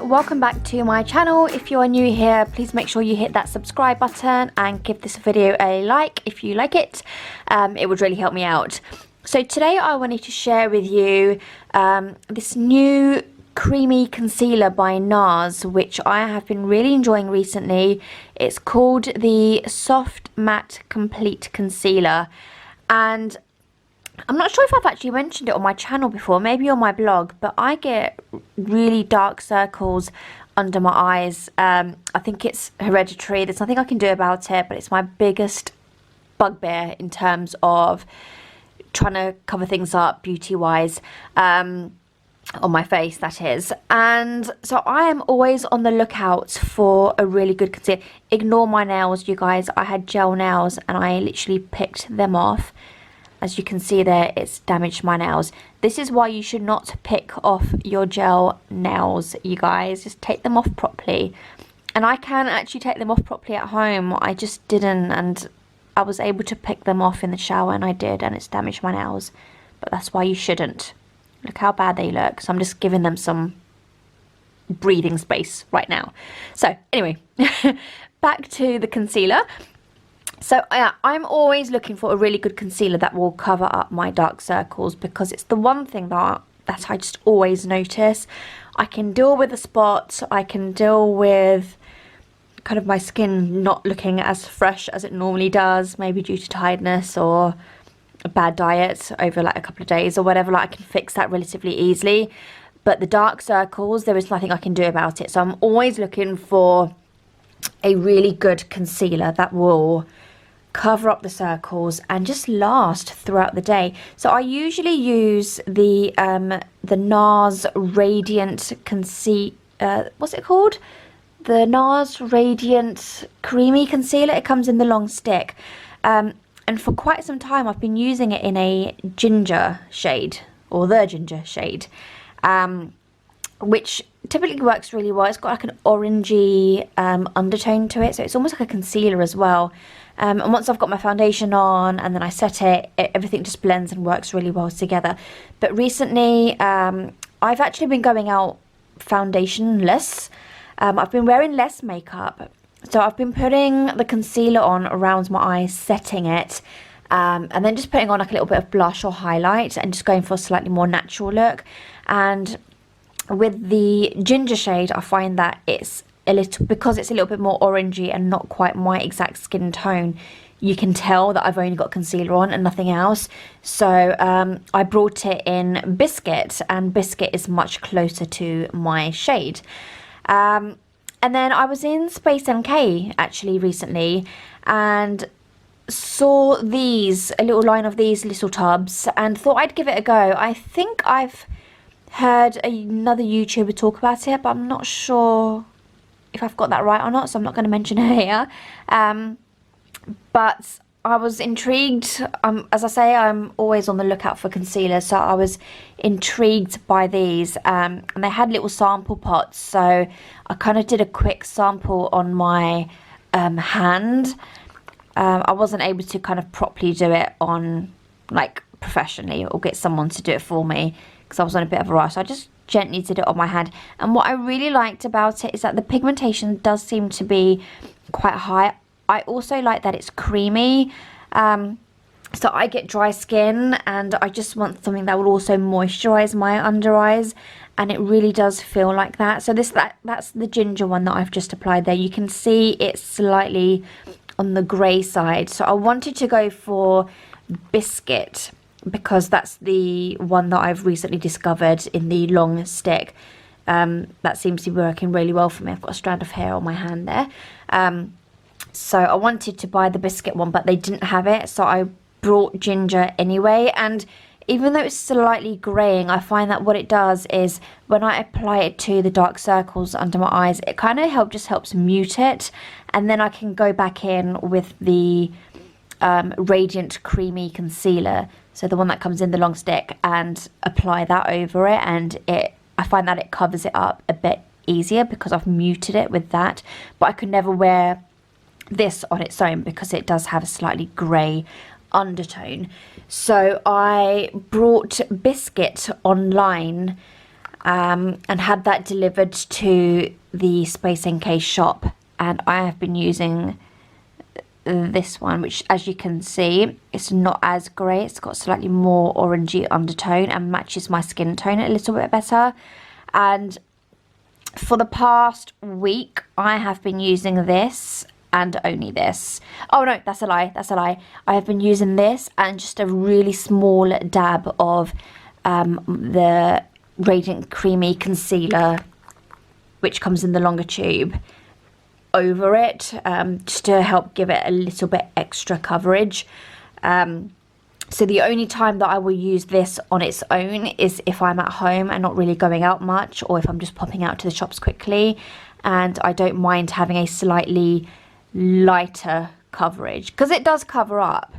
welcome back to my channel. If you are new here, please make sure you hit that subscribe button and give this video a like if you like it. It would really help me out. So today I wanted to share with you this new creamy concealer by Nars, which I have been really enjoying recently. It's called the Soft Matte Complete Concealer, and I'm not sure if I've actually mentioned it on my channel before, maybe on my blog, but I get really dark circles under my eyes. I think it's hereditary. There's nothing I can do about it, but it's my biggest bugbear in terms of trying to cover things up beauty-wise, on my face, that is. And so I am always on the lookout for a really good concealer. Ignore my nails, you guys. I had gel nails and I literally picked them off. As you can see there, it's damaged my nails. This is why you should not pick off your gel nails, you guys. Just take them off properly. And I can actually take them off properly at home. I just didn't, and I was able to pick them off in the shower, and I did, and it's damaged my nails. But that's why you shouldn't. Look how bad they look. So I'm just giving them some breathing space right now. So anyway, back to the concealer. So I'm always looking for a really good concealer that will cover up my dark circles, because it's the one thing that I just always notice. I can deal with the spots, I can deal with kind of my skin not looking as fresh as it normally does, maybe due to tiredness or a bad diet over like a couple of days or whatever. Like, I can fix that relatively easily. But the dark circles, there is nothing I can do about it. So I'm always looking for a really good concealer that will cover up the circles and just last throughout the day. So I usually use the NARS Radiant what's it called? The NARS Radiant Creamy Concealer. It comes in the long stick. And for quite some time I've been using it in a ginger shade, or the ginger shade, which typically works really well. It's got like an orangey undertone to it, so it's almost like a concealer as well. And once I've got my foundation on and then I set it, everything just blends and works really well together. But recently I've actually been going out foundationless. I've been wearing less makeup, so I've been putting the concealer on around my eyes, setting it, and then just putting on like a little bit of blush or highlight and just going for a slightly more natural look. And with the ginger shade, I find that it's a little, because it's a little bit more orangey and not quite my exact skin tone, you can tell that I've only got concealer on and nothing else. So I brought it in Biscuit, and Biscuit is much closer to my shade. And then I was in Space NK actually recently and saw these, a little line of these little tubs, and thought I'd give it a go. I think I've heard another YouTuber talk about it, but I'm not sure if I've got that right or not, so I'm not going to mention her here. But I was intrigued. As I say, I'm always on the lookout for concealer, so I was intrigued by these, and they had little sample pots, so I kind of did a quick sample on my hand. I wasn't able to kind of properly do it on, like, professionally, or get someone to do it for me, because I was on a bit of a rush. So I just gently did it on my hand, and what I really liked about it is that the pigmentation does seem to be quite high. I also like that it's creamy. So I get dry skin and I just want something that will also moisturize my under eyes, and it really does feel like that. So that's the ginger one that I've just applied there. You can see it's slightly on the grey side, so I wanted to go for Biscuit because that's the one that I've recently discovered in the long stick. That seems to be working really well for me. I've got a strand of hair on my hand there. So I wanted to buy the Biscuit one, but they didn't have it, so I brought ginger anyway. And even though it's slightly greying, I find that what it does is when I apply it to the dark circles under my eyes, it kind of just helps mute it, and then I can go back in with the Radiant Creamy Concealer, so the one that comes in the long stick, and apply that over it, and I find that it covers it up a bit easier because I've muted it with that. But I could never wear this on its own because it does have a slightly grey undertone. So I brought Biscuit online and had that delivered to the Space NK shop, and I have been using this one, which, as you can see, it's not as grey. It's got slightly more orangey undertone and matches my skin tone a little bit better. And for the past week I have been using this and only this. Oh no, that's a lie, I have been using this and just a really small dab of the Radiant Creamy Concealer, which comes in the longer tube, over it, just to help give it a little bit extra coverage. So the only time that I will use this on its own is if I'm at home and not really going out much, or if I'm just popping out to the shops quickly, and I don't mind having a slightly lighter coverage, because it does cover up.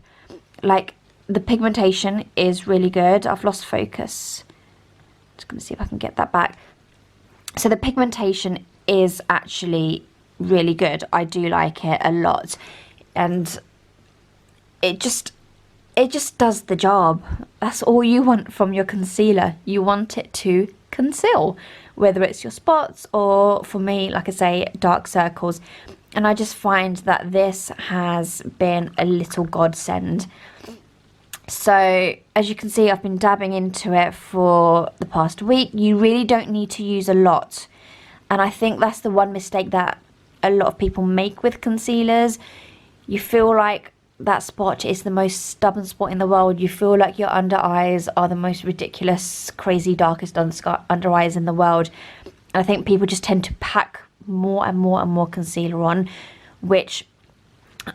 Like, the pigmentation is really good. I've lost focus. Just gonna see if I can get that back. So the pigmentation is actually really good. I do like it a lot, and it just does the job. That's all you want from your concealer. You want it to conceal, whether it's your spots or, for me, like I say, dark circles. And I just find that this has been a little godsend. So as you can see, I've been dabbing into it for the past week. You really don't need to use a lot, and I think that's the one mistake that a lot of people make with concealers. You feel like that spot is the most stubborn spot in the world. You feel like your under eyes are the most ridiculous, crazy, darkest under eyes in the world. And I think people just tend to pack more and more and more concealer on, which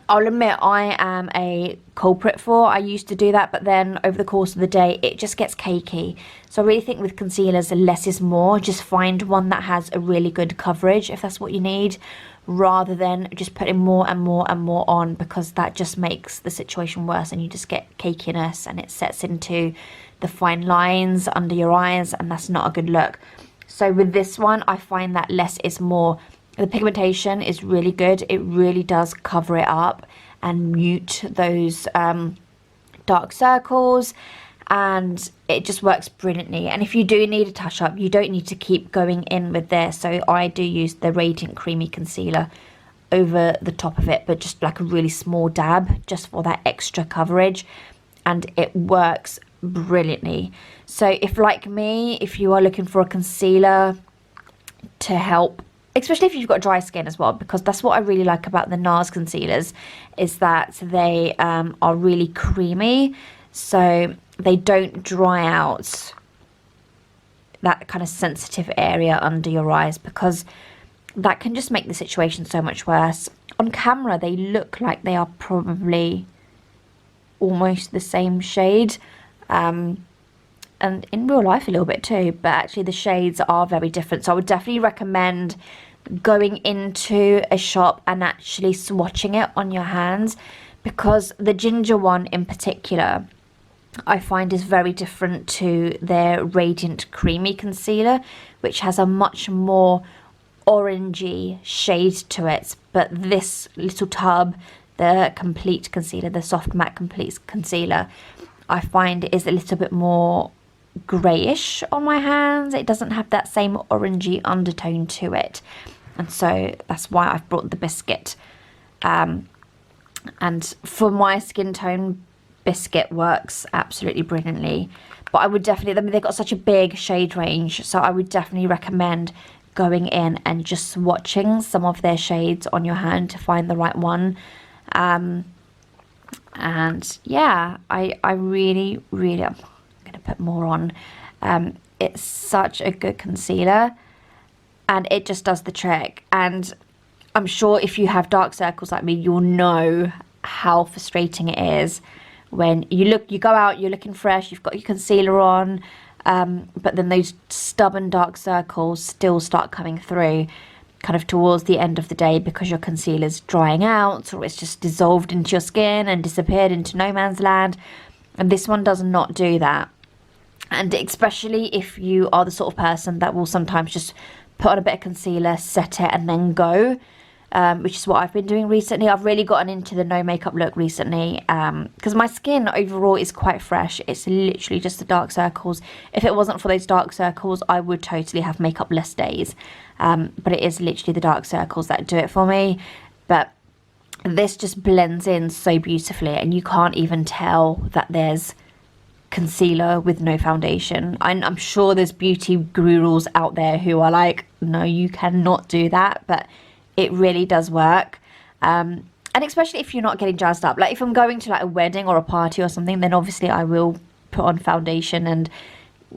I'll admit I am a culprit for. I used to do that, but then over the course of the day it just gets cakey. So I really think with concealers, less is more. Just find one that has a really good coverage if that's what you need, rather than just putting more and more and more on, because that just makes the situation worse and you just get cakiness and it sets into the fine lines under your eyes, and that's not a good look. So with this one, I find that less is more. The pigmentation is really good. It really does cover it up and mute those dark circles, and it just works brilliantly. And if you do need a touch up, you don't need to keep going in with this. So I do use the Radiant Creamy Concealer over the top of it, but just like a really small dab just for that extra coverage, and it works brilliantly. So if, like me, if you are looking for a concealer to help, especially if you've got dry skin as well, because that's what I really like about the Nars concealers, is that they are really creamy, so they don't dry out that kind of sensitive area under your eyes, because that can just make the situation so much worse. On camera they look like they are probably almost the same shade, and in real life a little bit too, but actually the shades are very different. So I would definitely recommend going into a shop and actually swatching it on your hands, because the ginger one in particular I find is very different to their Radiant Creamy Concealer, which has a much more orangey shade to it. But this little tub, the Complete Concealer, the Soft Matte Complete Concealer, I find is a little bit more greyish on my hands. It doesn't have that same orangey undertone to it, and so that's why I've brought the Biscuit. And for my skin tone, Biscuit works absolutely brilliantly. But I would definitely, I mean, they've got such a big shade range, so I would definitely recommend going in and just swatching some of their shades on your hand to find the right one. And yeah, I really I'm gonna put more on. It's such a good concealer, and it just does the trick. And I'm sure if you have dark circles like me, you'll know how frustrating it is when you go out, you're looking fresh, you've got your concealer on, but then those stubborn dark circles still start coming through kind of towards the end of the day, because your concealer's drying out, or it's just dissolved into your skin and disappeared into no man's land. And this one does not do that. And especially if you are the sort of person that will sometimes just put on a bit of concealer, set it, and then go. which is what I've been doing recently. I've really gotten into the no makeup look recently, because my skin overall is quite fresh. It's literally just the dark circles. If it wasn't for those dark circles, I would totally have makeup less days, but it is literally the dark circles that do it for me. But this just blends in so beautifully, and you can't even tell that there's concealer with no foundation. I'm sure there's beauty gurus out there who are like, no, you cannot do that, but it really does work. And especially if you're not getting jazzed up, like if I'm going to like a wedding or a party or something, then obviously I will put on foundation and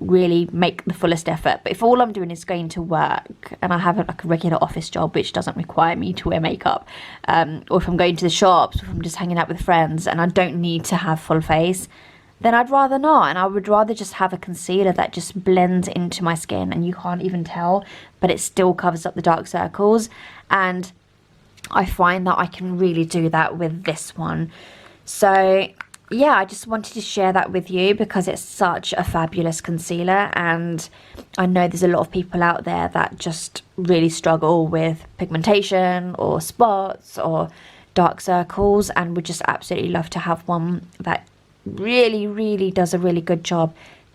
really make the fullest effort. But if all I'm doing is going to work and I have like a regular office job which doesn't require me to wear makeup, or if I'm going to the shops, or if I'm just hanging out with friends and I don't need to have full face, then I'd rather not. And I would rather just have a concealer that just blends into my skin and you can't even tell, but it still covers up the dark circles. And I find that I can really do that with this one. So yeah, I just wanted to share that with you because it's such a fabulous concealer, and I know there's a lot of people out there that just really struggle with pigmentation or spots or dark circles, and would just absolutely love to have one that really does a really good job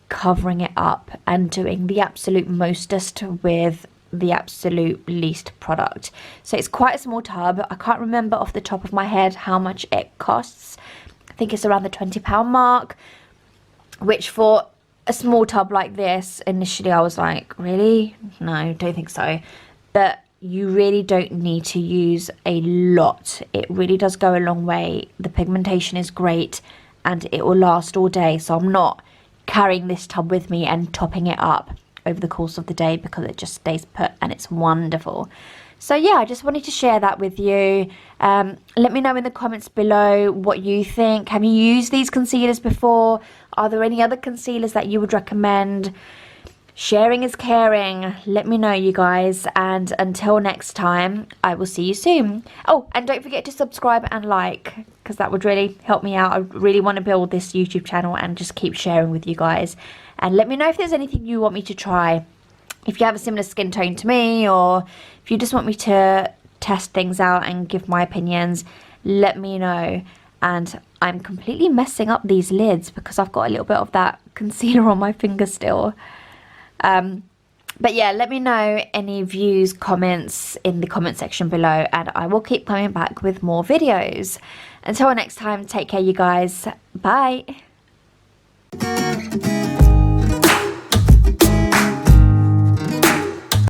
covering it up and doing the absolute mostest with the absolute least product. So it's quite a small tub. I can't remember off the top of my head how much it costs. I think it's around the £20 mark, which for a small tub like this, initially I was like, really? No, don't think so. But you really don't need to use a lot. It really does go a long way. The pigmentation is great and it will last all day. So I'm not carrying this tub with me and topping it up over the course of the day because it just stays put and it's wonderful. So yeah, I just wanted to share that with you. Let me know in the comments below what you think. Have you used these concealers before? Are there any other concealers that you would recommend? Sharing is caring. Let me know, you guys. And until next time, I will see you soon. Oh, and don't forget to subscribe and like, because that would really help me out. I really want to build this YouTube channel and just keep sharing with you guys. And let me know if there's anything you want me to try. If you have a similar skin tone to me, or if you just want me to test things out and give my opinions, let me know. And I'm completely messing up these lids because I've got a little bit of that concealer on my finger still. But yeah, let me know any views, comments in the comment section below, and I will keep coming back with more videos. Until next time, take care, you guys. Bye.